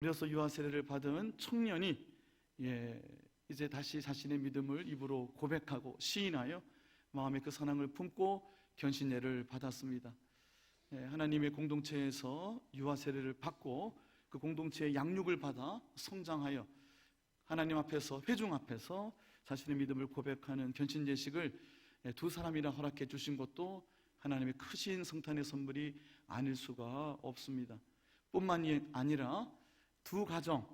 그래서 유아 세례를 받은 청년이 이제 다시 자신의 믿음을 입으로 고백하고 시인하여 마음의 그 사랑을 품고 견신례를 받았습니다. 하나님의 공동체에서 유아 세례를 받고 그 공동체의 양육을 받아 성장하여 하나님 앞에서, 회중 앞에서 자신의 믿음을 고백하는 견신 예식을 두 사람이나 허락해 주신 것도 하나님의 크신 성탄의 선물이 아닐 수가 없습니다. 뿐만이 아니라 두 가정을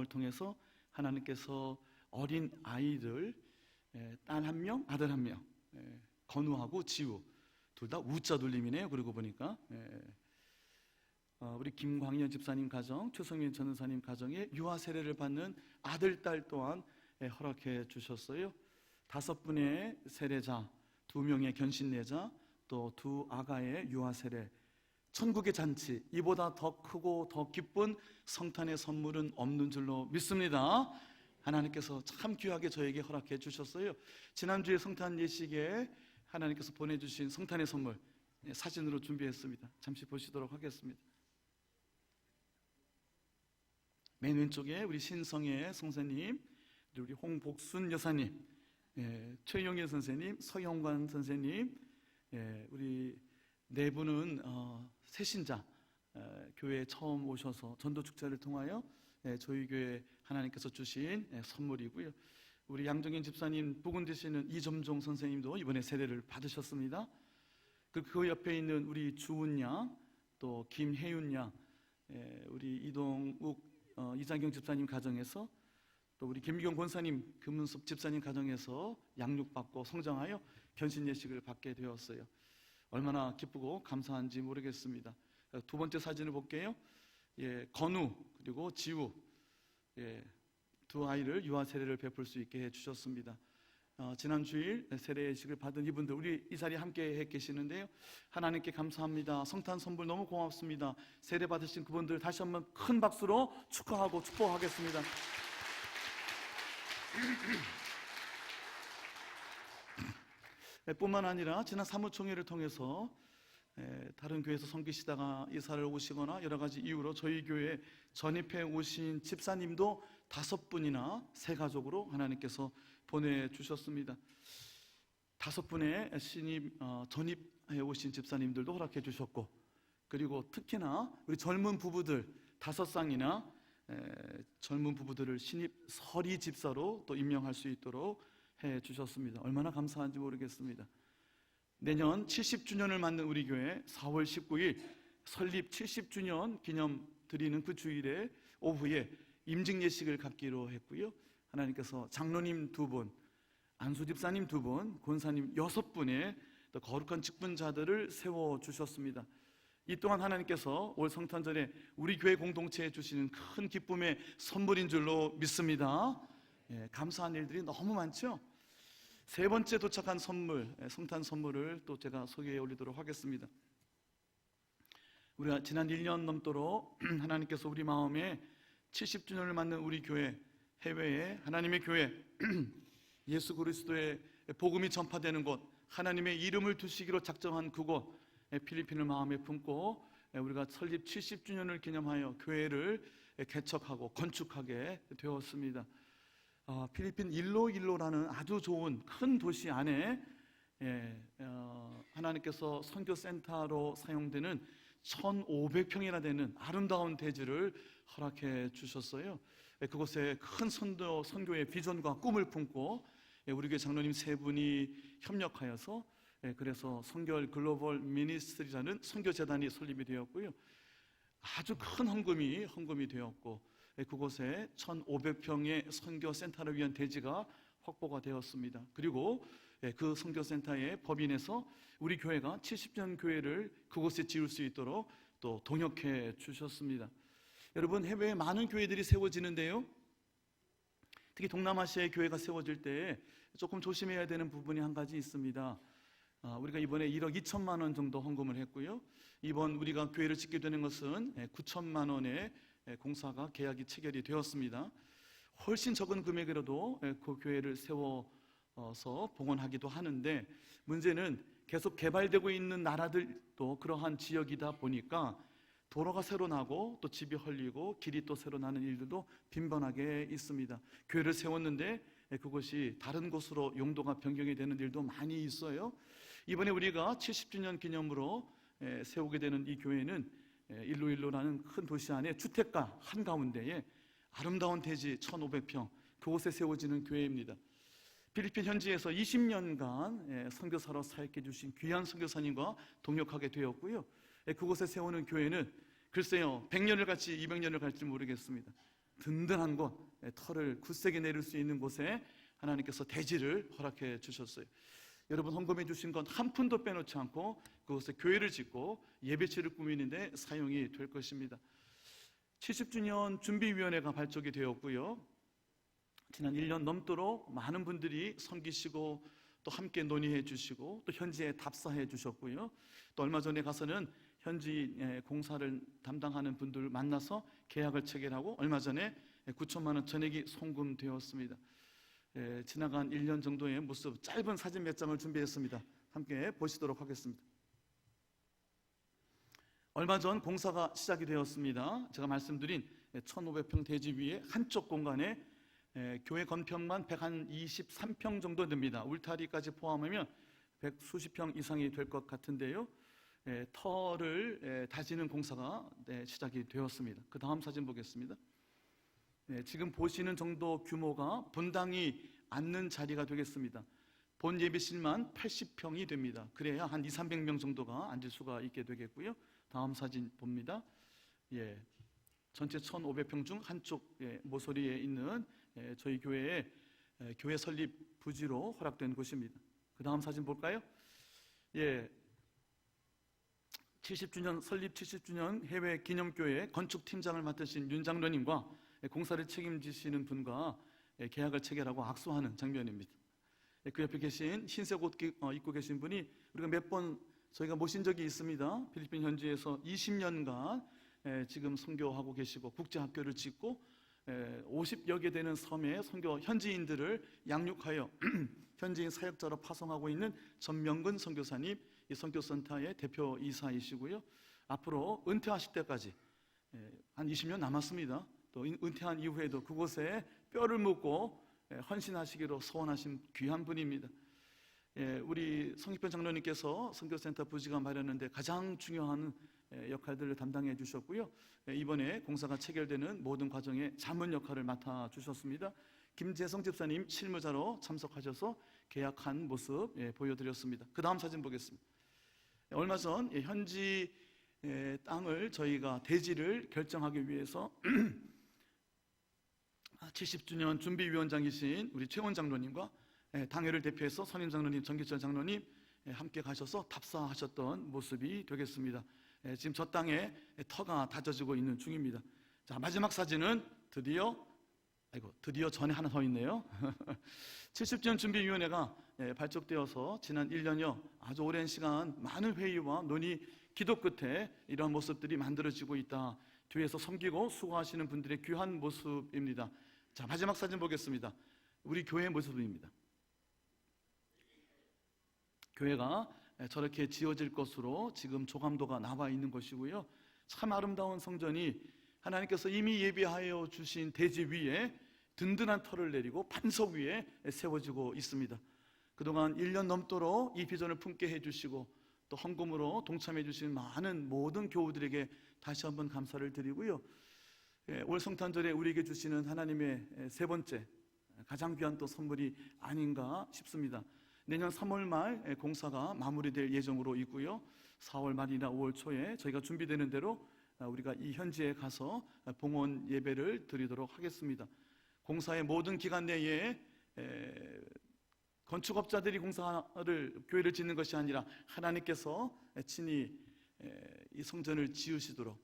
통해서 하나님께서 어린 아이들, 딸 한 명, 아들 한 명, 건우하고 지우, 둘 다 우자 돌림이네요. 그러고 보니까 우리 김광현 집사님 가정, 최성민 전도사님 가정에 유아 세례를 받는 아들, 딸 또한 허락해 주셨어요. 5분의 세례자, 2명의 견신례자, 또 2 아가의 유아 세례, 천국의 잔치, 이보다 더 크고 더 기쁜 성탄의 선물은 없는 줄로 믿습니다. 하나님께서 참 귀하게 저에게 허락해 주셨어요. 지난주에 성탄 예식에 하나님께서 보내주신 성탄의 선물 사진으로 준비했습니다. 잠시 보시도록 하겠습니다. 맨 왼쪽에 우리 신성애 선생님, 우리 홍복순 여사님, 최영애 선생님, 서영관 선생님, 우리 네 분은 새신자 교회에 처음 오셔서 전도 축제를 통하여 저희 교회 하나님께서 주신 선물이고요. 우리 양정인 집사님 부군 되시는 이점종 선생님도 이번에 세례를 받으셨습니다. 그 옆에 있는 우리 주은 양, 또 김혜윤 양, 우리 이동욱 이장경 집사님 가정에서, 또 우리 김미경 권사님, 금은섭 집사님 가정에서 양육받고 성장하여 견신 예식을 받게 되었어요. 얼마나 기쁘고 감사한지 모르겠습니다. 두 번째 사진을 볼게요. 건우 그리고 지우, 두 아이를 유아 세례를 베풀 수 있게 해주셨습니다. 지난 주일 세례 예식을 받은 이분들, 우리 이 자리에 함께 해 계시는데요. 하나님께 감사합니다. 성탄 선물 너무 고맙습니다. 세례 받으신 그분들 다시 한번 큰 박수로 축하하고 축복하겠습니다. 뿐만 아니라 지난 사무총회를 통해서 다른 교회에서 섬기시다가 이사를 오시거나 여러 가지 이유로 저희 교회에 전입해 오신 집사님도 5분이나 새 가족으로 하나님께서 보내주셨습니다. 5분의 전입해 오신 집사님들도 허락해 주셨고, 그리고 특히나 우리 젊은 부부들 5쌍이나 젊은 부부들을 신입 서리 집사로 또 임명할 수 있도록 해 주셨습니다. 얼마나 감사한지 모르겠습니다. 내년 70주년을 맞는 우리 교회 4월 19일 설립 70주년 기념 드리는 그 주일에 오후에 임직 예식을 갖기로 했고요. 하나님께서 장로님 2분, 안수 집사님 2분, 권사님 6분의 또 거룩한 직분자들을 세워주셨습니다. 이 또한 하나님께서 올 성탄절에 우리 교회 공동체에 주시는 큰 기쁨의 선물인 줄로 믿습니다. 감사한 일들이 너무 많죠. 세 번째 도착한 선물, 성탄 선물을 또 제가 소개해 올리도록 하겠습니다. 우리가 지난 1년 넘도록 하나님께서 우리 마음에 70주년을 맞는 우리 교회, 해외에 하나님의 교회, 예수 그리스도의 복음이 전파되는 곳, 하나님의 이름을 두시기로 작정한 그곳 필리핀을 마음에 품고 우리가 설립 70주년을 기념하여 교회를 개척하고 건축하게 되었습니다. 필리핀 일로일로라는 아주 좋은 큰 도시 안에 하나님께서 선교센터로 사용되는 1,500평이나 되는 아름다운 대지를 허락해 주셨어요. 그곳에 큰 선교의 비전과 꿈을 품고 우리 교회 장로님 3분이 협력하여서 그래서 성결 글로벌 미니스트리라는 선교재단이 설립이 되었고요. 아주 큰 헌금이 되었고 그곳에 1,500평의 선교센터를 위한 대지가 확보가 되었습니다. 그리고 그 선교센터의 법인에서 우리 교회가 70년 교회를 그곳에 지을 수 있도록 또 동역해 주셨습니다. 여러분, 해외에 많은 교회들이 세워지는데요, 특히 동남아시아의 교회가 세워질 때 조금 조심해야 되는 부분이 한 가지 있습니다. 우리가 이번에 1억 2천만 원 정도 헌금을 했고요. 이번 우리가 교회를 짓게 되는 것은 9천만 원의 공사가 계약이 체결이 되었습니다. 훨씬 적은 금액이라도 그 교회를 세워서 봉헌하기도 하는데, 문제는 계속 개발되고 있는 나라들도 그러한 지역이다 보니까 도로가 새로 나고 또 집이 헐리고 길이 또 새로 나는 일들도 빈번하게 있습니다. 교회를 세웠는데 그것이 다른 곳으로 용도가 변경이 되는 일도 많이 있어요. 이번에 우리가 70주년 기념으로 세우게 되는 이 교회는 일로일로라는 큰 도시 안에 주택가 한가운데에 아름다운 대지 1,500평, 그곳에 세워지는 교회입니다. 필리핀 현지에서 20년간 선교사로 사역해 주신 귀한 선교사님과 동역하게 되었고요. 그곳에 세우는 교회는 글쎄요, 100년을 갈지 200년을 갈지 모르겠습니다. 든든한 곳, 털을 굳세게 내릴 수 있는 곳에 하나님께서 대지를 허락해 주셨어요. 여러분, 헌금해 주신 건 한 푼도 빼놓지 않고 그곳에 교회를 짓고 예배치를 꾸미는데 사용이 될 것입니다. 70주년 준비위원회가 발족이 되었고요. 지난 1년 넘도록 많은 분들이 섬기시고 또 함께 논의해 주시고 또 현지에 답사해 주셨고요. 또 얼마 전에 가서는 현지 공사를 담당하는 분들 만나서 계약을 체결하고 얼마 전에 9천만 원 전액이 송금되었습니다. 지나간 1년 정도의 모습, 짧은 사진 몇 장을 준비했습니다. 함께 보시도록 하겠습니다. 얼마 전 공사가 시작이 되었습니다. 제가 말씀드린 1,500평 대지 위에 한쪽 공간에 교회 건평만 123평 정도 됩니다. 울타리까지 포함하면 100수십 평 이상이 될 것 같은데요. 터를 다지는 공사가 시작이 되었습니다. 그 다음 사진 보겠습니다. 지금 보시는 정도 규모가 본당이 앉는 자리가 되겠습니다. 본 예배실만 80평이 됩니다. 그래야 한 200~300명 정도가 앉을 수가 있게 되겠고요. 다음 사진 봅니다. 전체 1,500평 중 한쪽 모서리에 있는 저희 교회의 교회 설립 부지로 허락된 곳입니다. 그 다음 사진 볼까요? 70주년 설립 70주년 해외 기념교회 건축팀장을 맡으신 윤 장로님과 공사를 책임지시는 분과 계약을 체결하고 악수하는 장면입니다. 그 옆에 계신 흰색 옷 입고 계신 분이 우리가 몇 번 저희가 모신 적이 있습니다. 필리핀 현지에서 20년간 지금 선교하고 계시고 국제학교를 짓고 50여 개 되는 섬의 선교 현지인들을 양육하여 현지인 사역자로 파송하고 있는 전명근 선교사님, 이 선교센터의 대표 이사이시고요. 앞으로 은퇴하실 때까지 한 20년 남았습니다. 또 은퇴한 이후에도 그곳에 뼈를 묻고 헌신하시기로 소원하신 귀한 분입니다. 우리 성익변 장로님께서 선교센터 부지가 마련하는데 가장 중요한 역할들을 담당해 주셨고요. 이번에 공사가 체결되는 모든 과정에 자문 역할을 맡아 주셨습니다. 김재성 집사님 실무자로 참석하셔서 계약한 모습 보여드렸습니다. 그 다음 사진 보겠습니다. 얼마 전 현지 땅을 저희가 대지를 결정하기 위해서 70주년 준비위원장이신 우리 최원 장로님과 당회를 대표해서 선임 장로님, 정기철 장로님 함께 가셔서 답사하셨던 모습이 되겠습니다. 지금 저 땅에 터가 다져지고 있는 중입니다. 자, 마지막 사진은 드디어 전에 하나 더 있네요. 70주년 준비위원회가 발족되어서 지난 1년여 아주 오랜 시간 많은 회의와 논의, 기도 끝에 이러한 모습들이 만들어지고 있다. 뒤에서 섬기고 수고하시는 분들의 귀한 모습입니다. 자, 마지막 사진 보겠습니다. 우리 교회의 모습입니다. 교회가 저렇게 지어질 것으로 지금 조감도가 나와 있는 것이고요. 참 아름다운 성전이 하나님께서 이미 예비하여 주신 대지 위에 든든한 터를 내리고 반석 위에 세워지고 있습니다. 그동안 1년 넘도록 이 비전을 품게 해주시고 또 헌금으로 동참해 주신 많은 모든 교우들에게 다시 한번 감사를 드리고요. 올 성탄절에 우리에게 주시는 하나님의 세 번째 가장 귀한 또 선물이 아닌가 싶습니다. 내년 3월 말 공사가 마무리될 예정으로 있고요. 4월 말이나 5월 초에 저희가 준비되는 대로 우리가 이 현지에 가서 봉헌 예배를 드리도록 하겠습니다. 공사의 모든 기간 내에 건축업자들이 교회를 짓는 것이 아니라 하나님께서 친히 이 성전을 지으시도록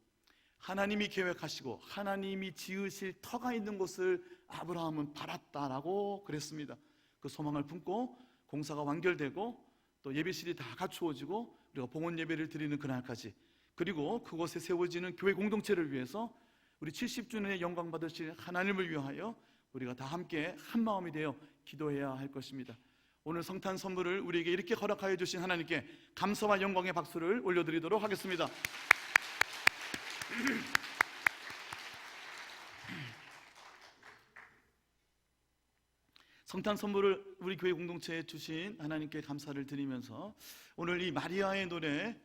하나님이 계획하시고 하나님이 지으실 터가 있는 곳을 아브라함은 바랐다라고 그랬습니다. 그 소망을 품고 공사가 완결되고 또 예배실이 다 갖추어지고 우리가 봉헌 예배를 드리는 그날까지, 그리고 그곳에 세워지는 교회 공동체를 위해서 우리 70주년의 영광 받으실 하나님을 위하여 우리가 다 함께 한 마음이 되어 기도해야 할 것입니다. 오늘 성탄 선물을 우리에게 이렇게 허락하여 주신 하나님께 감사와 영광의 박수를 올려드리도록 하겠습니다. 성탄 선물을 우리 교회 공동체에 주신 하나님께 감사를 드리면서 오늘 이 마리아의 노래,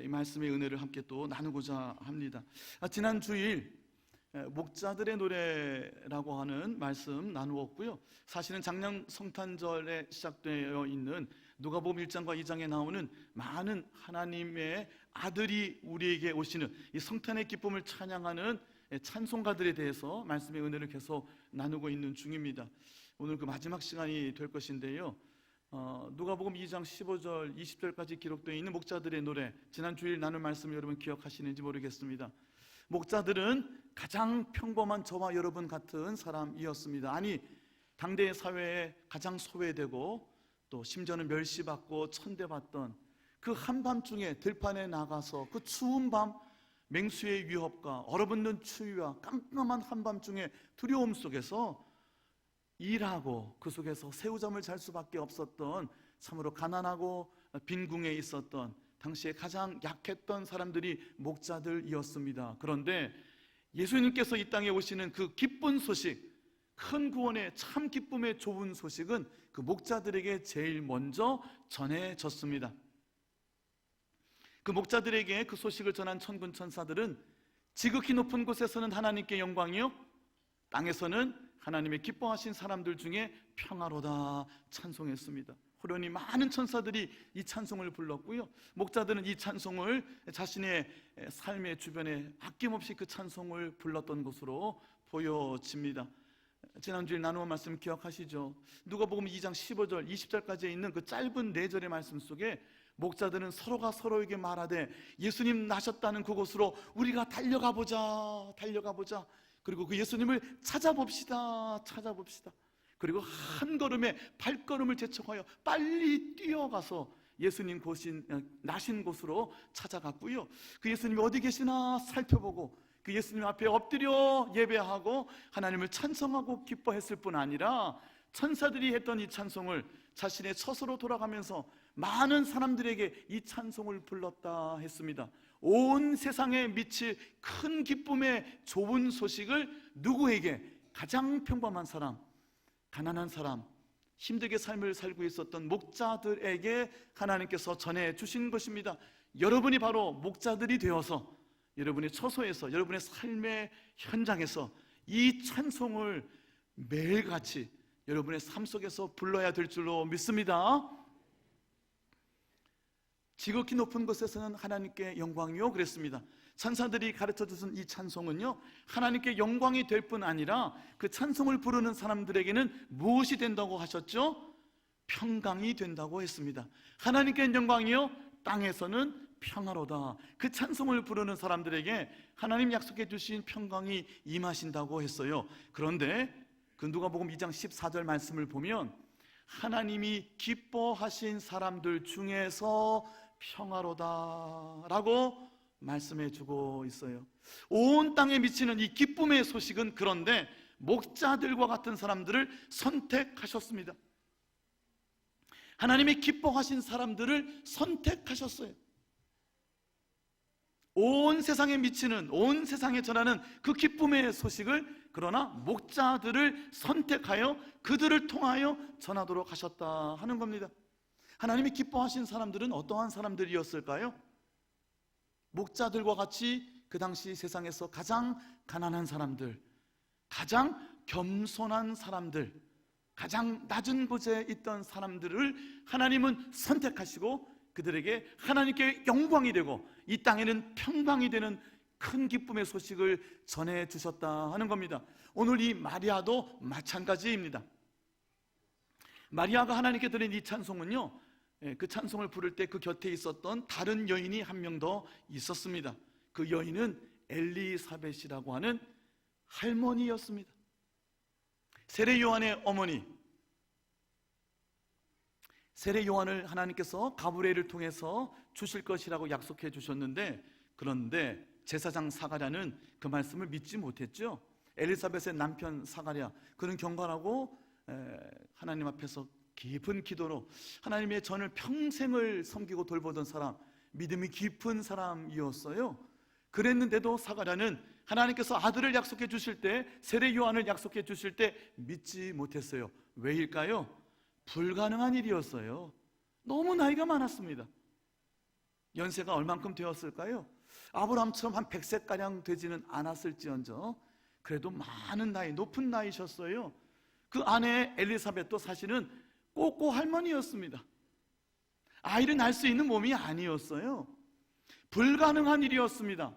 이 말씀의 은혜를 함께 또 나누고자 합니다. 지난 주일 목자들의 노래라고 하는 말씀 나누었고요. 사실은 작년 성탄절에 시작되어 있는 누가복음 1장과 2장에 나오는 많은 하나님의 아들이 우리에게 오시는 이 성탄의 기쁨을 찬양하는 찬송가들에 대해서 말씀의 은혜를 계속 나누고 있는 중입니다. 오늘 그 마지막 시간이 될 것인데요. 누가복음 2장 15절 20절까지 기록되어 있는 목자들의 노래, 지난 주일 나눌 말씀 여러분 기억하시는지 모르겠습니다. 목자들은 가장 평범한 저와 여러분 같은 사람이었습니다. 아니, 당대의 사회에 가장 소외되고 또 심지어는 멸시받고 천대받던 그 한밤중에 들판에 나가서 그 추운 밤 맹수의 위협과 얼어붙는 추위와 깜깜한 한밤중에 두려움 속에서 일하고 그 속에서 새우잠을 잘 수밖에 없었던 참으로 가난하고 빈궁에 있었던 당시에 가장 약했던 사람들이 목자들이었습니다. 그런데 예수님께서 이 땅에 오시는 그 기쁜 소식, 큰 구원의 참 기쁨의 좋은 소식은 그 목자들에게 제일 먼저 전해졌습니다. 그 목자들에게 그 소식을 전한 천군 천사들은 지극히 높은 곳에서는 하나님께 영광이요, 땅에서는 하나님의 기뻐하신 사람들 중에 평화로다 찬송했습니다. 호련히 많은 천사들이 이 찬송을 불렀고요, 목자들은 이 찬송을 자신의 삶의 주변에 아낌없이 그 찬송을 불렀던 것으로 보여집니다. 지난주에 나누어 말씀 기억하시죠? 누가복음 2장 15절 20절까지 있는 그 짧은 4절의 말씀 속에 목자들은 서로가 서로에게 말하되 예수님 나셨다는 그곳으로 우리가 달려가 보자. 그리고 그 예수님을 찾아봅시다. 그리고 한 걸음에 발걸음을 재촉하여 빨리 뛰어가서 예수님 나신 곳으로 찾아갔고요, 그 예수님이 어디 계시나 살펴보고 그 예수님 앞에 엎드려 예배하고 하나님을 찬송하고 기뻐했을 뿐 아니라 천사들이 했던 이 찬송을 자신의 처소로 돌아가면서 많은 사람들에게 이 찬송을 불렀다 했습니다. 온 세상에 미칠 큰 기쁨의 좋은 소식을 누구에게? 가장 평범한 사람, 가난한 사람, 힘들게 삶을 살고 있었던 목자들에게 하나님께서 전해주신 것입니다. 여러분이 바로 목자들이 되어서 여러분의 처소에서, 여러분의 삶의 현장에서 이 찬송을 매일같이 여러분의 삶 속에서 불러야 될 줄로 믿습니다. 지극히 높은 곳에서는 하나님께 영광이요 그랬습니다. 천사들이 가르쳐주신 이 찬송은요, 하나님께 영광이 될 뿐 아니라 그 찬송을 부르는 사람들에게는 무엇이 된다고 하셨죠? 평강이 된다고 했습니다. 하나님께 영광이요, 땅에서는 평화로다. 그 찬송을 부르는 사람들에게 하나님 약속해 주신 평강이 임하신다고 했어요. 그런데 그 누가복음 2장 14절 말씀을 보면 하나님이 기뻐하신 사람들 중에서 평화로다라고 말씀해 주고 있어요. 온 땅에 미치는 이 기쁨의 소식은 그런데 목자들과 같은 사람들을 선택하셨습니다. 하나님이 기뻐하신 사람들을 선택하셨어요. 온 세상에 미치는, 온 세상에 전하는 그 기쁨의 소식을 그러나 목자들을 선택하여 그들을 통하여 전하도록 하셨다 하는 겁니다. 하나님이 기뻐하신 사람들은 어떠한 사람들이었을까요? 목자들과 같이 그 당시 세상에서 가장 가난한 사람들, 가장 겸손한 사람들, 가장 낮은 곳에 있던 사람들을 하나님은 선택하시고 그들에게 하나님께 영광이 되고 이 땅에는 평강이 되는 큰 기쁨의 소식을 전해주셨다 하는 겁니다. 오늘 이 마리아도 마찬가지입니다. 마리아가 하나님께 드린 이 찬송은요, 그 찬송을 부를 때 그 곁에 있었던 다른 여인이 한 명 더 있었습니다. 그 여인은 엘리사벳이라고 하는 할머니였습니다. 세례 요한의 어머니, 세례 요한을 하나님께서 가브리엘을 통해서 주실 것이라고 약속해 주셨는데, 그런데 제사장 사가랴는 그 말씀을 믿지 못했죠. 엘리사벳의 남편 사가랴, 그는 경건하고 하나님 앞에서 깊은 기도로 하나님의 전을 평생을 섬기고 돌보던 사람, 믿음이 깊은 사람이었어요. 그랬는데도 사가랴는 하나님께서 아들을 약속해 주실 때, 세례 요한을 약속해 주실 때 믿지 못했어요. 왜일까요? 불가능한 일이었어요. 너무 나이가 많았습니다. 연세가 얼만큼 되었을까요? 아브라함처럼 한 100세가량 되지는 않았을지언정 그래도 많은 나이, 높은 나이셨어요. 그 아내 엘리사벳도 사실은 꼬꼬 할머니였습니다. 아이를 낳을 수 있는 몸이 아니었어요. 불가능한 일이었습니다.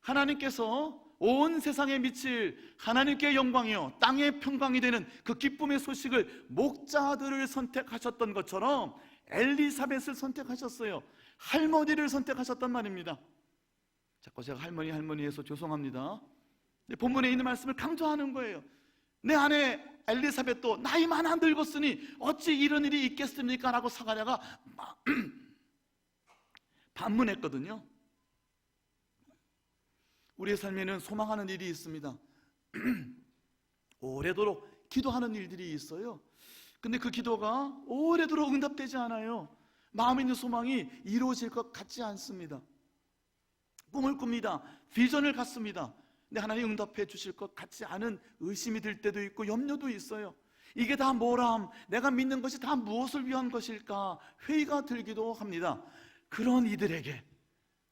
하나님께서 온 세상에 미칠 하나님께 영광이요 땅의 평강이 되는 그 기쁨의 소식을 목자들을 선택하셨던 것처럼 엘리사벳을 선택하셨어요. 할머니를 선택하셨단 말입니다. 자꾸 제가 할머니 해서 죄송합니다. 본문에 있는 말씀을 강조하는 거예요. 내 아내 엘리사벳도 나이 많아 늙었으니 어찌 이런 일이 있겠습니까? 라고 사가랴가 반문했거든요. 우리의 삶에는 소망하는 일이 있습니다. 오래도록 기도하는 일들이 있어요. 근데 그 기도가 오래도록 응답되지 않아요. 마음에 있는 소망이 이루어질 것 같지 않습니다. 꿈을 꿉니다. 비전을 갖습니다. 근데 하나님 응답해 주실 것 같지 않은 의심이 들 때도 있고 염려도 있어요. 이게 다 뭐람? 내가 믿는 것이 다 무엇을 위한 것일까? 회의가 들기도 합니다. 그런 이들에게,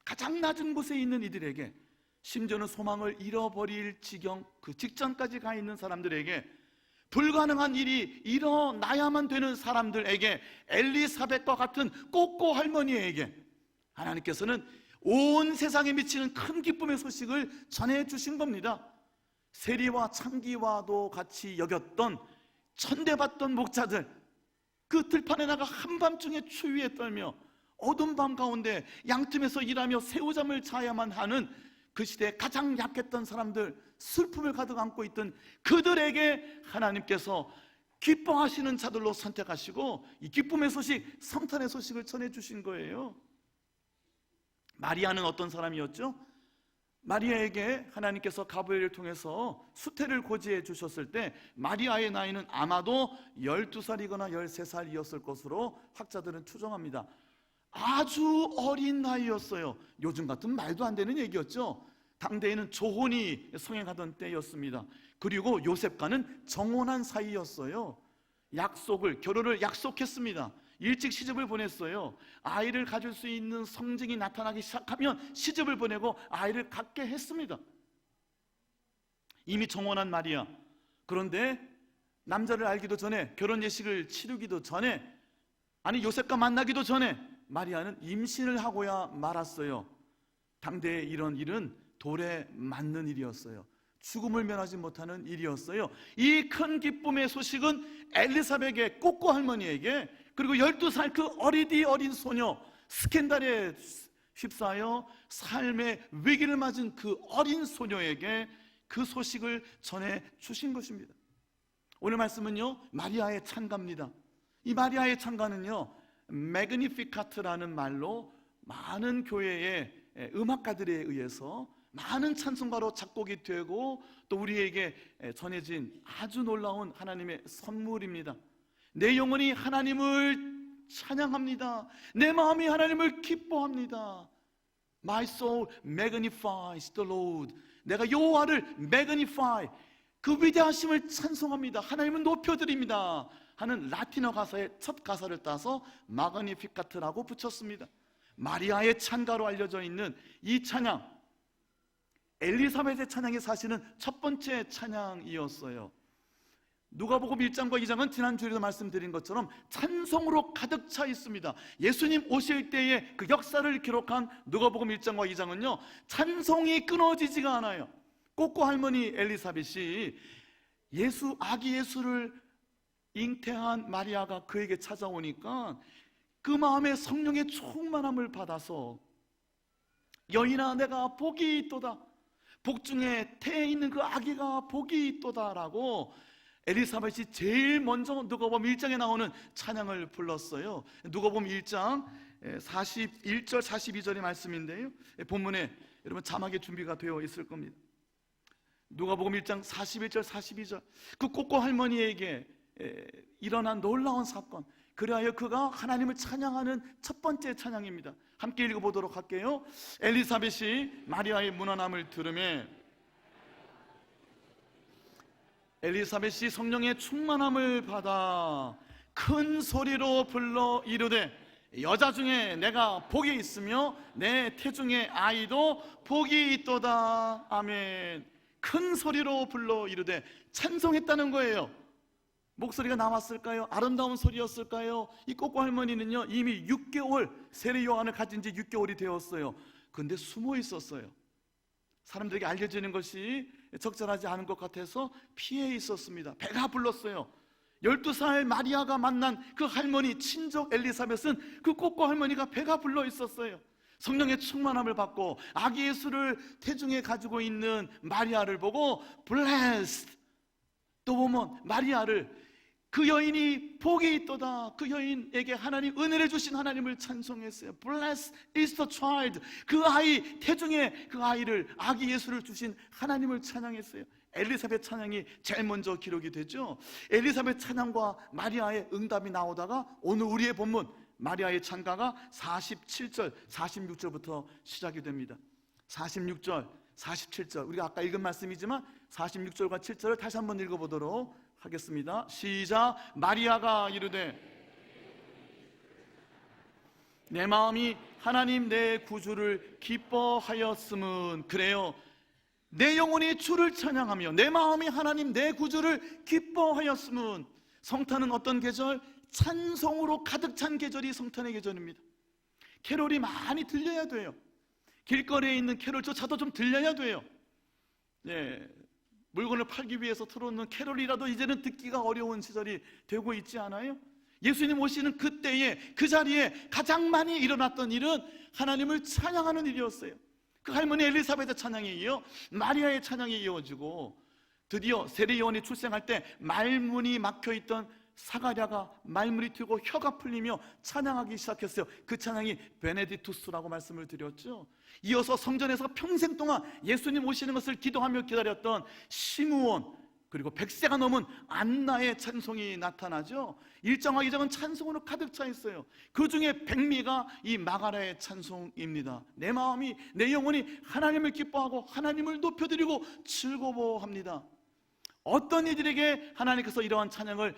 가장 낮은 곳에 있는 이들에게, 심지어는 소망을 잃어버릴 지경, 그 직전까지 가 있는 사람들에게, 불가능한 일이 일어나야만 되는 사람들에게, 엘리사벳과 같은 꼬꼬 할머니에게 하나님께서는 온 세상에 미치는 큰 기쁨의 소식을 전해주신 겁니다. 세리와 창기와도 같이 여겼던, 천대받던 목자들, 그 들판에 나가 한밤중에 추위에 떨며 어두운 밤 가운데 양틈에서 일하며 새우잠을 자야만 하는 그 시대에 가장 약했던 사람들, 슬픔을 가득 안고 있던 그들에게 하나님께서 기뻐하시는 자들로 선택하시고 이 기쁨의 소식, 성탄의 소식을 전해주신 거예요. 마리아는 어떤 사람이었죠? 마리아에게 하나님께서 가브리엘을 통해서 수태를 고지해 주셨을 때 마리아의 나이는 아마도 12살이거나 13살이었을 것으로 학자들은 추정합니다. 아주 어린 나이였어요. 요즘 같은 말도 안 되는 얘기였죠. 당대에는 조혼이 성행하던 때였습니다. 그리고 요셉과는 정혼한 사이였어요. 결혼을 약속했습니다. 일찍 시집을 보냈어요. 아이를 가질 수 있는 성징이 나타나기 시작하면 시집을 보내고 아이를 갖게 했습니다. 이미 정혼한 마리아. 그런데 남자를 알기도 전에, 결혼 예식을 치르기도 전에, 아니 요셉과 만나기도 전에 마리아는 임신을 하고야 말았어요. 당대의 이런 일은 돌에 맞는 일이었어요. 죽음을 면하지 못하는 일이었어요. 이 큰 기쁨의 소식은 엘리사벳에게, 꼬꼬 할머니에게, 그리고 12살 그 어린 소녀, 스캔들에 휩싸여 삶의 위기를 맞은 그 어린 소녀에게 그 소식을 전해 주신 것입니다. 오늘 말씀은요, 마리아의 찬가입니다. 이 마리아의 찬가는요, 매그니피카트라는 말로 많은 교회의 음악가들에 의해서 많은 찬송가로 작곡이 되고 또 우리에게 전해진 아주 놀라운 하나님의 선물입니다. 내 영혼이 하나님을 찬양합니다. 내 마음이 하나님을 기뻐합니다. My soul magnifies the Lord. 내가 여호와를 magnify, 그 위대하심을 찬송합니다. 하나님을 높여드립니다 하는 라틴어 가사의 첫 가사를 따서 마그니피카트라고 붙였습니다. 마리아의 찬가로 알려져 있는 이 찬양, 엘리사벳의 찬양이 사실은 첫 번째 찬양이었어요. 누가복음 1장과 2장은 지난주에도 말씀드린 것처럼 찬송으로 가득 차 있습니다. 예수님 오실 때의 그 역사를 기록한 누가복음 1장과 2장은요, 찬송이 끊어지지가 않아요. 꼬꼬 할머니 엘리사벳이 아기 예수를 잉태한 마리아가 그에게 찾아오니까 그 마음에 성령의 충만함을 받아서 여인아 내가 복이 있도다, 복 중에 태에 있는 그 아기가 복이 있도다라고 엘리사벳이 제일 먼저 누가복음 1장에 나오는 찬양을 불렀어요. 누가복음 1장 41절 42절의 말씀인데요, 본문에 여러분 자막에 준비가 되어 있을 겁니다. 누가복음 1장 41절 42절, 그 꼬꼬 할머니에게 일어난 놀라운 사건, 그리하여 그가 하나님을 찬양하는 첫 번째 찬양입니다. 함께 읽어보도록 할게요. 엘리사벳이 마리아의 문안함을 들으매 엘리사벳이 성령의 충만함을 받아 큰 소리로 불러 이르되 여자 중에 내가 복이 있으며 내 태중의 아이도 복이 있도다. 아멘. 큰 소리로 불러 이르되 찬송했다는 거예요. 목소리가 나왔을까요? 아름다운 소리였을까요? 이 꼬꼬 할머니는요 이미 6개월 세례 요한을 가진 지 6개월이 되었어요. 근데 숨어 있었어요. 사람들에게 알려지는 것이 적절하지 않은 것 같아서 피해 있었습니다. 배가 불렀어요. 12살 마리아가 만난 그 할머니 친족 엘리사벳은 그 꼬꼬 할머니가 배가 불러 있었어요. 성령의 충만함을 받고 아기 예수를 태중에 가지고 있는 마리아를 보고 blessed 또 보면 마리아를 그 여인이 복이 있도다. 그 여인에게 하나님 은혜를 주신 하나님을 찬송했어요. Blessed is the child. 그 아이 태중에 그 아이를 아기 예수를 주신 하나님을 찬양했어요. 엘리사벳 찬양이 제일 먼저 기록이 되죠. 엘리사벳 찬양과 마리아의 응답이 나오다가 오늘 우리의 본문 마리아의 찬가가 47절, 46절부터 시작이 됩니다. 46절, 47절 우리가 아까 읽은 말씀이지만 46절과 7절을 다시 한번 읽어보도록 하겠습니다. 시작. 마리아가 이르되 내 마음이 하나님 내 구주를 기뻐하였음은 그래요. 내 영혼이 주를 찬양하며 내 마음이 하나님 내 구주를 기뻐하였음은 성탄은 어떤 계절? 찬송으로 가득 찬 계절이 성탄의 계절입니다. 캐롤이 많이 들려야 돼요. 길거리에 있는 캐롤조차도 좀 들려야 돼요. 예, 물건을 팔기 위해서 틀어놓는 캐롤이라도 이제는 듣기가 어려운 시절이 되고 있지 않아요? 예수님 오시는 그때에 그 자리에 가장 많이 일어났던 일은 하나님을 찬양하는 일이었어요. 그 할머니 엘리사벳의 찬양에 이어 마리아의 찬양이 이어지고 드디어 세례 요한이 출생할 때 말문이 막혀있던 사가랴가 말문이 트이고 혀가 풀리며 찬양하기 시작했어요. 그 찬양이 베네디투스라고 말씀을 드렸죠. 이어서 성전에서 평생 동안 예수님 오시는 것을 기도하며 기다렸던 시므온 그리고 100세가 넘은 안나의 찬송이 나타나죠. 일정하기 전은 찬송으로 가득 차 있어요. 그 중에 백미가 이 마가라의 찬송입니다. 내 마음이 내 영혼이 하나님을 기뻐하고 하나님을 높여드리고 즐거워합니다. 어떤 이들에게 하나님께서 이러한 찬양을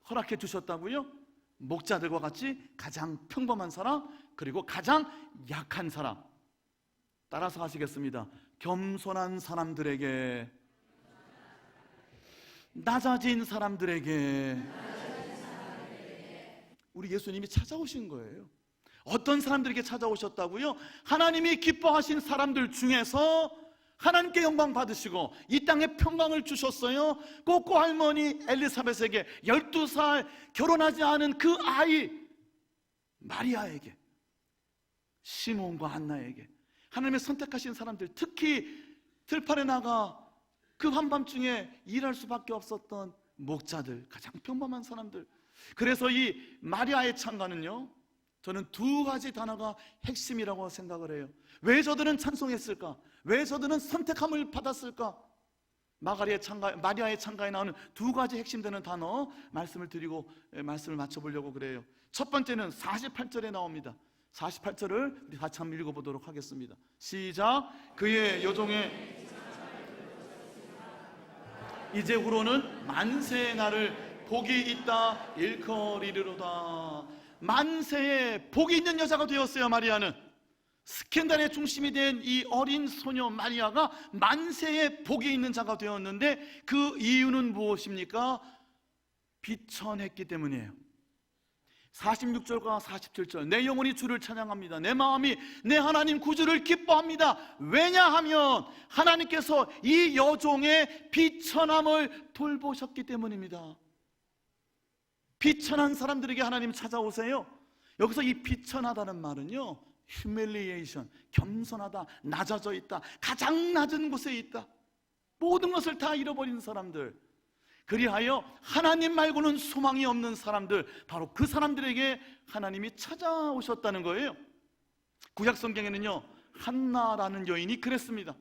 허락해 주셨다고요? 목자들과 같이 가장 평범한 사람 그리고 가장 약한 사람. 따라서 하시겠습니다. 겸손한 사람들에게, 낮아진 사람들에게 우리 예수님이 찾아오신 거예요. 어떤 사람들에게 찾아오셨다고요? 하나님이 기뻐하신 사람들 중에서 하나님께 영광 받으시고 이 땅에 평강을 주셨어요. 꼬꼬 할머니 엘리사벳에게 12살 결혼하지 않은 그 아이 마리아에게, 시몬과 한나에게 하나님의 선택하신 사람들, 특히 들판에 나가 그 한밤중에 일할 수밖에 없었던 목자들, 가장 평범한 사람들. 그래서 이 마리아의 찬가는요, 저는 두 가지 단어가 핵심이라고 생각을 해요. 왜 저들은 찬송했을까? 왜 저들은 선택함을 받았을까? 마리아의 찬가에 나오는 두 가지 핵심되는 단어 말씀을 드리고 말씀을 맞춰보려고 그래요. 첫 번째는 48절에 나옵니다. 48절을 우리 같이 한번 읽어보도록 하겠습니다. 시작. 그의 여종의 이제후로는 만세의 날을 복이 있다 일컬이리로다. 만세에 복이 있는 여자가 되었어요. 마리아는 스캔들의 중심이 된 이 어린 소녀 마리아가 만세에 복이 있는 자가 되었는데 그 이유는 무엇입니까? 비천했기 때문이에요. 46절과 47절 내 영혼이 주를 찬양합니다. 내 마음이 내 하나님 구주를 기뻐합니다. 왜냐하면 하나님께서 이 여종의 비천함을 돌보셨기 때문입니다. 비천한 사람들에게 하나님 찾아오세요. 여기서 이 비천하다는 말은요, humiliation, 겸손하다, 낮아져 있다, 가장 낮은 곳에 있다, 모든 것을 다 잃어버린 사람들, 그리하여 하나님 말고는 소망이 없는 사람들, 바로 그 사람들에게 하나님이 찾아오셨다는 거예요. 구약 성경에는요, 한나라는 여인이 그랬습니다.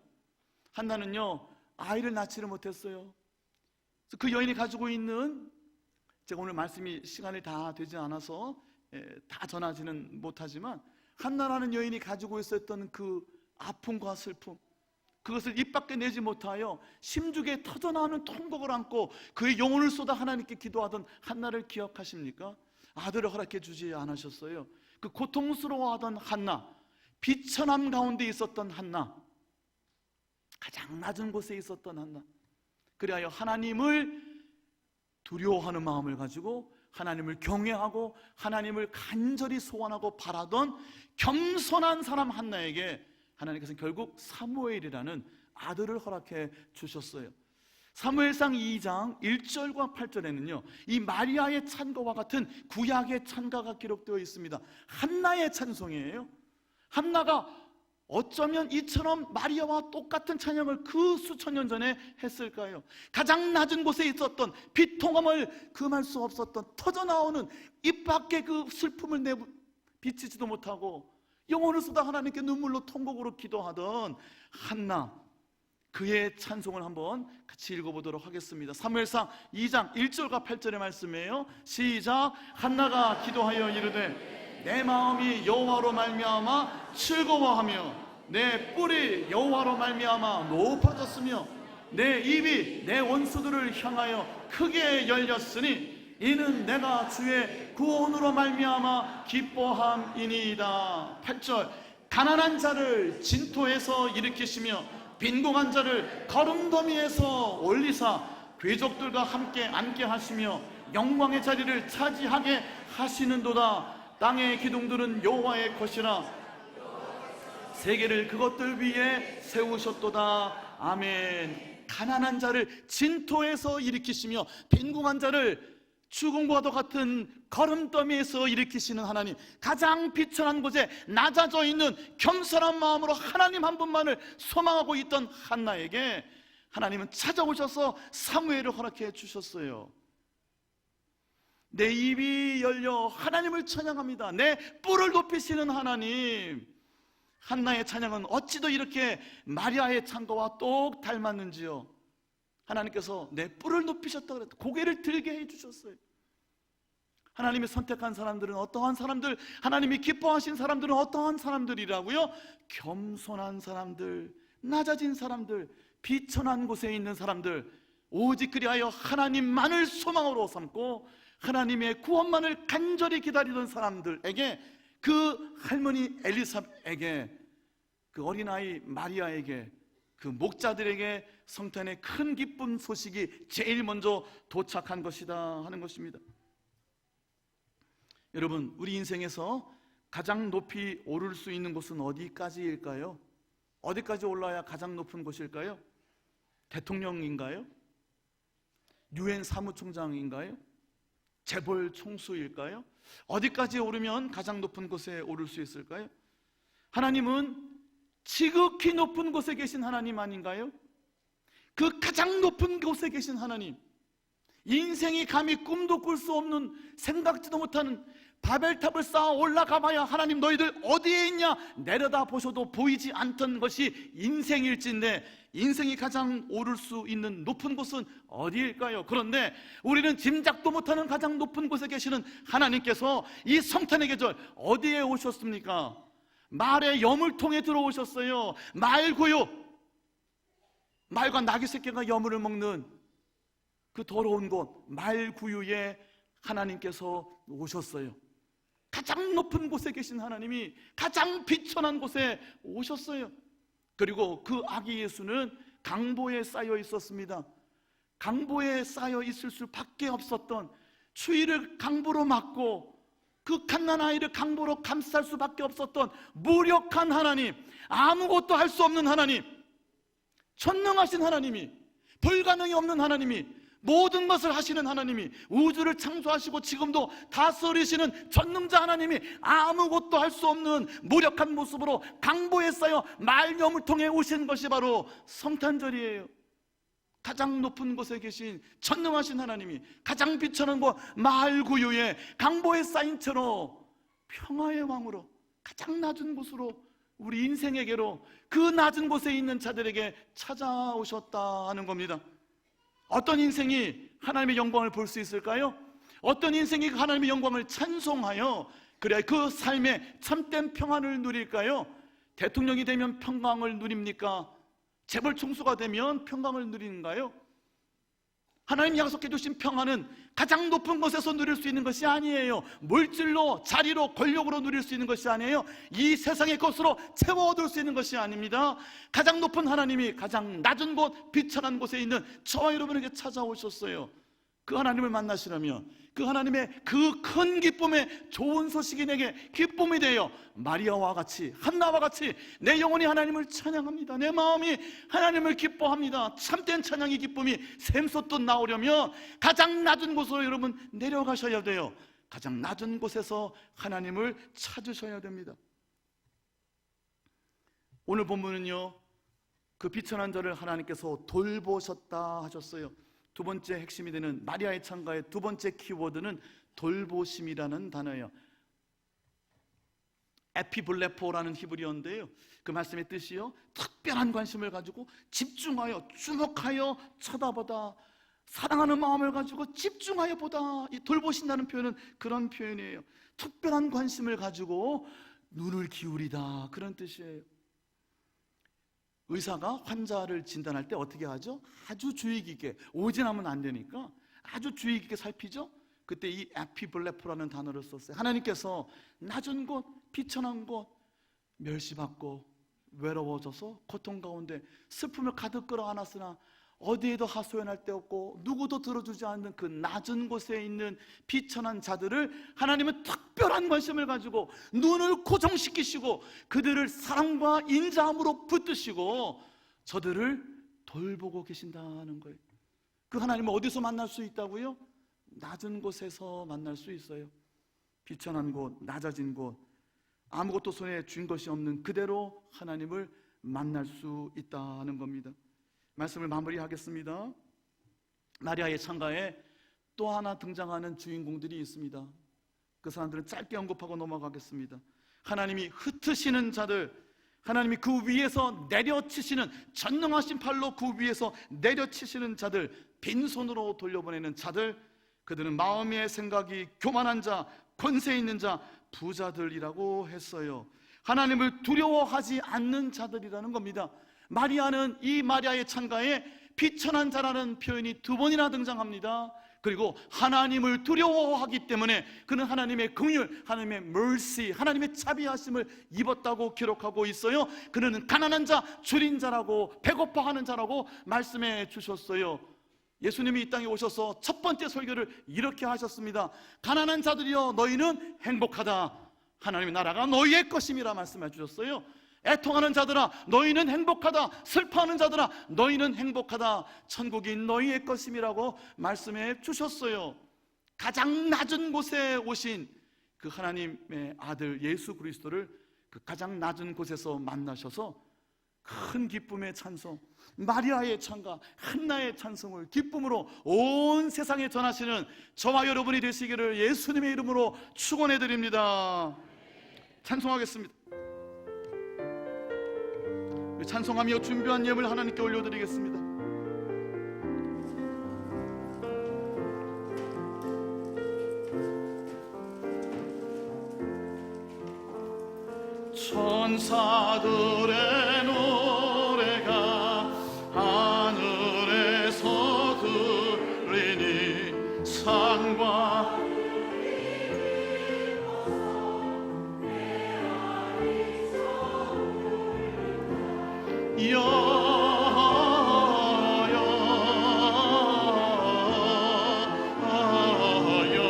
한나는요, 아이를 낳지를 못했어요. 그 여인이 가지고 있는 제가 오늘 말씀이 시간이 다 되지 않아서 다 전하지는 못하지만, 한나라는 여인이 가지고 있었던 그 아픔과 슬픔, 그것을 입 밖에 내지 못하여 심중에 터져나오는 통곡을 안고 그의 영혼을 쏟아 하나님께 기도하던 한나를 기억하십니까? 아들을 허락해 주지 않으셨어요. 그 고통스러워하던 한나, 비천함 가운데 있었던 한나, 가장 낮은 곳에 있었던 한나, 그리하여 하나님을 두려워하는 마음을 가지고 하나님을 경외하고 하나님을 간절히 소원하고 바라던 겸손한 사람 한나에게 하나님께서는 결국 사무엘이라는 아들을 허락해 주셨어요. 사무엘상 2장 1절과 8절에는요 이 마리아의 찬가와 같은 구약의 찬가가 기록되어 있습니다. 한나의 찬송이에요. 한나가 어쩌면 이처럼 마리아와 똑같은 찬양을 그 수천 년 전에 했을까요? 가장 낮은 곳에 있었던 비통함을 금할 수 없었던, 터져나오는 입 밖에 그 슬픔을 비치지도 못하고 영혼을 쏟아 하나님께 눈물로 통곡으로 기도하던 한나, 그의 찬송을 한번 같이 읽어보도록 하겠습니다. 사무엘상 2장 1절과 8절의 말씀이에요. 시작. 한나가 기도하여 이르되 내 마음이 여호와로 말미암아 즐거워하며 내 뿔이 여호와로 말미암아 높아졌으며 내 입이 내 원수들을 향하여 크게 열렸으니 이는 내가 주의 구원으로 말미암아 기뻐함이니이다. 8절. 가난한 자를 진토에서 일으키시며 빈궁한 자를 거름더미에서 올리사 괴족들과 함께 앉게 하시며 영광의 자리를 차지하게 하시는도다. 땅의 기둥들은 여호와의 것이라 세계를 그것들 위에 세우셨도다. 아멘. 가난한 자를 진토에서 일으키시며 빈궁한 자를 죽음과도 같은 거름더미에서 일으키시는 하나님, 가장 비천한 곳에 낮아져 있는 겸손한 마음으로 하나님 한 분만을 소망하고 있던 한나에게 하나님은 찾아오셔서 사무엘을 허락해 주셨어요. 내 입이 열려 하나님을 찬양합니다. 내 뿔을 높이시는 하나님. 한나의 찬양은 어찌도 이렇게 마리아의 찬가와 똑 닮았는지요. 하나님께서 내 뿔을 높이셨다 그랬다. 고개를 들게 해주셨어요. 하나님이 선택한 사람들은 어떠한 사람들, 하나님이 기뻐하신 사람들은 어떠한 사람들이라고요? 겸손한 사람들, 낮아진 사람들, 비천한 곳에 있는 사람들, 오직 그리하여 하나님만을 소망으로 삼고 하나님의 구원만을 간절히 기다리던 사람들에게, 그 할머니 엘리사벳에게, 그 어린아이 마리아에게, 그 목자들에게 성탄의 큰 기쁨 소식이 제일 먼저 도착한 것이다 하는 것입니다. 여러분, 우리 인생에서 가장 높이 오를 수 있는 곳은 어디까지일까요? 어디까지 올라야 가장 높은 곳일까요? 대통령인가요? 유엔 사무총장인가요? 재벌 총수일까요? 어디까지 오르면 가장 높은 곳에 오를 수 있을까요? 하나님은 지극히 높은 곳에 계신 하나님 아닌가요? 그 가장 높은 곳에 계신 하나님, 인생이 감히 꿈도 꿀 수 없는, 생각지도 못하는 바벨탑을 쌓아 올라가 봐야 하나님 너희들 어디에 있냐 내려다 보셔도 보이지 않던 것이 인생일진데, 인생이 가장 오를 수 있는 높은 곳은 어디일까요? 그런데 우리는 짐작도 못하는 가장 높은 곳에 계시는 하나님께서 이 성탄의 계절 어디에 오셨습니까? 말의 여물통에 들어오셨어요. 말구유, 말과 나귀 새끼가 여물을 먹는 그 더러운 곳 말구유에 하나님께서 오셨어요. 가장 높은 곳에 계신 하나님이 가장 비천한 곳에 오셨어요. 그리고 그 아기 예수는 강보에 쌓여 있었습니다. 강보에 쌓여 있을 수밖에 없었던, 추위를 강보로 막고 그 갓난아이를 강보로 감쌀 수밖에 없었던 무력한 하나님, 아무것도 할 수 없는 하나님, 전능하신 하나님이, 불가능이 없는 하나님이, 모든 것을 하시는 하나님이, 우주를 창조하시고 지금도 다스리시는 전능자 하나님이 아무것도 할 수 없는 무력한 모습으로 강보에 쌓여 말여물통에 오신 것이 바로 성탄절이에요. 가장 높은 곳에 계신 전능하신 하나님이 가장 비천한 곳 말구유에 강보에 쌓인 채로 평화의 왕으로 가장 낮은 곳으로, 우리 인생에게로, 그 낮은 곳에 있는 자들에게 찾아오셨다 하는 겁니다. 어떤 인생이 하나님의 영광을 볼 수 있을까요? 어떤 인생이 하나님의 영광을 찬송하여 그래야 그 삶에 참된 평안을 누릴까요? 대통령이 되면 평강을 누립니까? 재벌 총수가 되면 평강을 누리는가요? 하나님 약속해 주신 평안은 가장 높은 곳에서 누릴 수 있는 것이 아니에요. 물질로, 자리로, 권력으로 누릴 수 있는 것이 아니에요. 이 세상의 것으로 채워 얻을 수 있는 것이 아닙니다. 가장 높은 하나님이 가장 낮은 곳, 비천한 곳에 있는 저와 여러분에게 찾아오셨어요. 그 하나님을 만나시려면 그 하나님의 그 큰 기쁨의 좋은 소식이 내게 기쁨이 되어 마리아와 같이, 한나와 같이 내 영혼이 하나님을 찬양합니다. 내 마음이 하나님을 기뻐합니다. 참된 찬양의 기쁨이 샘솟듯 나오려면 가장 낮은 곳으로 여러분 내려가셔야 돼요. 가장 낮은 곳에서 하나님을 찾으셔야 됩니다. 오늘 본문은요, 그 비천한 자를 하나님께서 돌보셨다 하셨어요. 두 번째 핵심이 되는 마리아의 찬가의 두 번째 키워드는 돌보심이라는 단어예요. 에피블레포라는 히브리어인데요, 그 말씀의 뜻이요, 특별한 관심을 가지고 집중하여, 주목하여 쳐다보다, 사랑하는 마음을 가지고 집중하여 보다. 이 돌보신다는 표현은 그런 표현이에요. 특별한 관심을 가지고 눈을 기울이다, 그런 뜻이에요. 의사가 환자를 진단할 때 어떻게 하죠? 아주 주의 깊게, 오진하면 안 되니까 아주 주의 깊게 살피죠. 그때 이 에피블레포라는 단어를 썼어요. 하나님께서 낮은 곳, 비천한 곳, 멸시받고 외로워져서 고통 가운데 슬픔을 가득 끌어안았으나 어디에도 하소연할 데 없고 누구도 들어주지 않는 그 낮은 곳에 있는 비천한 자들을 하나님은 특별한 관심을 가지고 눈을 고정시키시고 그들을 사랑과 인자함으로 붙드시고 저들을 돌보고 계신다는 거예요. 그 하나님은 어디서 만날 수 있다고요? 낮은 곳에서 만날 수 있어요. 비천한 곳, 낮아진 곳, 아무것도 손에 쥔 것이 없는 그대로 하나님을 만날 수 있다는 겁니다. 말씀을 마무리하겠습니다. 마리아의 찬가에 또 하나 등장하는 주인공들이 있습니다. 그 사람들은 짧게 언급하고 넘어가겠습니다. 하나님이 흩으시는 자들, 하나님이 그 위에서 내려치시는, 전능하신 팔로 그 위에서 내려치시는 자들, 빈손으로 돌려보내는 자들, 그들은 마음의 생각이 교만한 자, 권세 있는 자, 부자들이라고 했어요. 하나님을 두려워하지 않는 자들이라는 겁니다. 마리아는 이 마리아의 찬가에 비천한 자라는 표현이 두 번이나 등장합니다. 그리고 하나님을 두려워하기 때문에 그는 하나님의 긍휼, 하나님의 mercy, 하나님의 자비하심을 입었다고 기록하고 있어요. 그는 가난한 자, 줄인 자라고, 배고파하는 자라고 말씀해 주셨어요. 예수님이 이 땅에 오셔서 첫 번째 설교를 이렇게 하셨습니다. 가난한 자들이여 너희는 행복하다. 하나님의 나라가 너희의 것임이라 말씀해 주셨어요. 애통하는 자들아 너희는 행복하다. 슬퍼하는 자들아 너희는 행복하다. 천국이 너희의 것임이라고 말씀해 주셨어요. 가장 낮은 곳에 오신 그 하나님의 아들 예수 그리스도를 그 가장 낮은 곳에서 만나셔서 큰 기쁨의 찬송, 마리아의 찬가, 한나의 찬송을 기쁨으로 온 세상에 전하시는 저와 여러분이 되시기를 예수님의 이름으로 축원해 드립니다. 찬송하겠습니다. 찬송하며 준비한 예물 하나님께 올려드리겠습니다. 천사들의 노래가 하늘에서 들리니 산과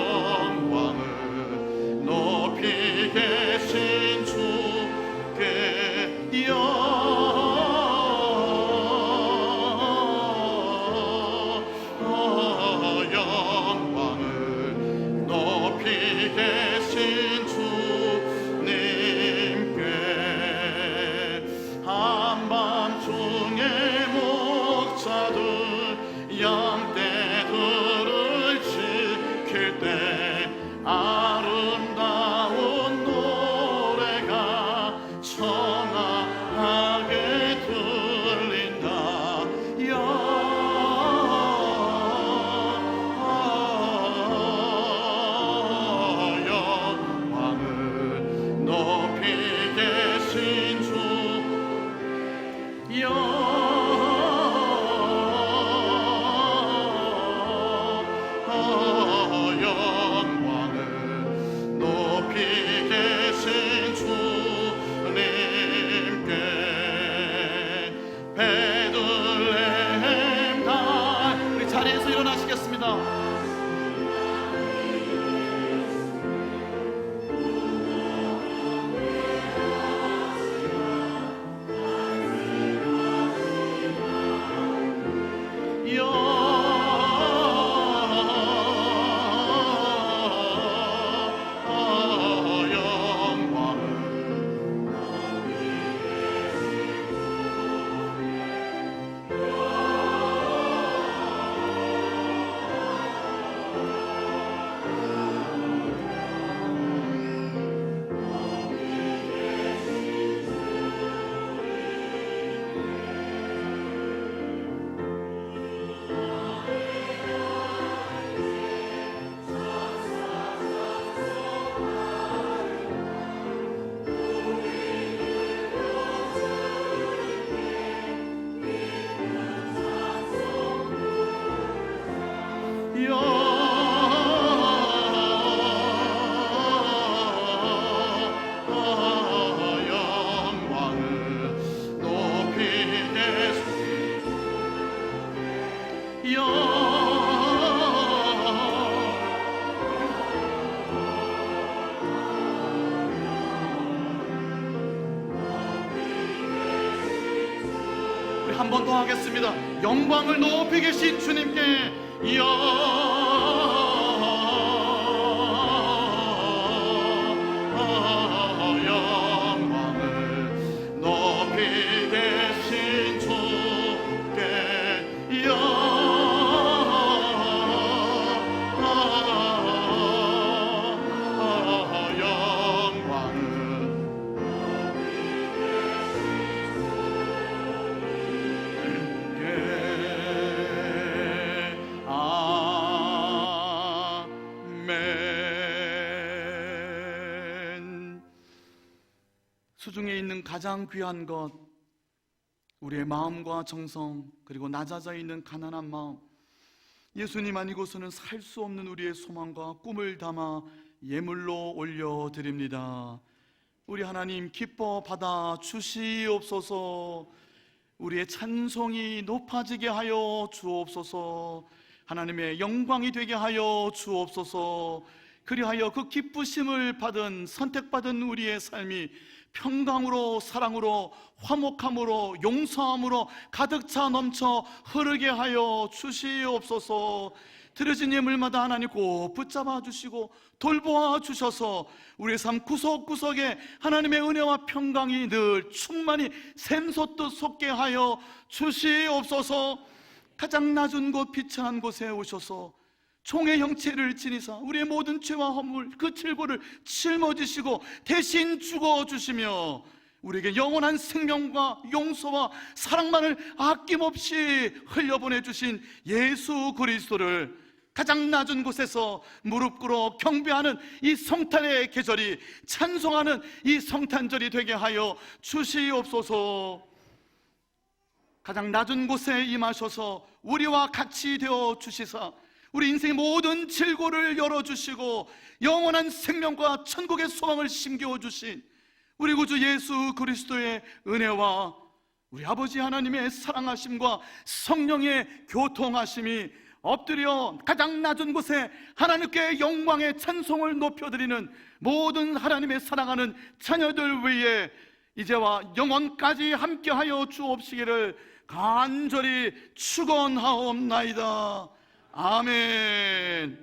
영광을 높이 계신 주께 한 번 더 하겠습니다. 영광을 높이 계신 주님께 영광을 높이 계신 주께 수중에 있는 가장 귀한 것, 우리의 마음과 정성, 그리고 낮아져 있는 가난한 마음, 예수님 아니고서는 살 수 없는 우리의 소망과 꿈을 담아 예물로 올려드립니다. 우리 하나님 기뻐 받아 주시옵소서. 우리의 찬송이 높아지게 하여 주옵소서. 하나님의 영광이 되게 하여 주옵소서. 그리하여 그 기쁘심을 받은, 선택받은 우리의 삶이 평강으로, 사랑으로, 화목함으로, 용서함으로 가득 차 넘쳐 흐르게 하여 주시옵소서. 들어진 예물마다 하나님 꼭 붙잡아 주시고 돌보아 주셔서 우리의 삶 구석구석에 하나님의 은혜와 평강이 늘 충만히 샘솟듯 솟게 하여 주시옵소서. 가장 낮은 곳 비천한 곳에 오셔서 종의 형체를 지니사 우리의 모든 죄와 허물, 그 질고를 짊어지시고 대신 죽어주시며 우리에게 영원한 생명과 용서와 사랑만을 아낌없이 흘려보내주신 예수 그리스도를 가장 낮은 곳에서 무릎 꿇어 경배하는 이 성탄의 계절이, 찬송하는 이 성탄절이 되게 하여 주시옵소서. 가장 낮은 곳에 임하셔서 우리와 같이 되어 주시사 우리 인생의 모든 질고를 열어주시고 영원한 생명과 천국의 소망을 심겨주신 우리 구주 예수 그리스도의 은혜와 우리 아버지 하나님의 사랑하심과 성령의 교통하심이 엎드려 가장 낮은 곳에 하나님께 영광의 찬송을 높여드리는 모든 하나님의 사랑하는 자녀들 위해 이제와 영원까지 함께하여 주옵시기를 간절히 축원하옵나이다. 아멘.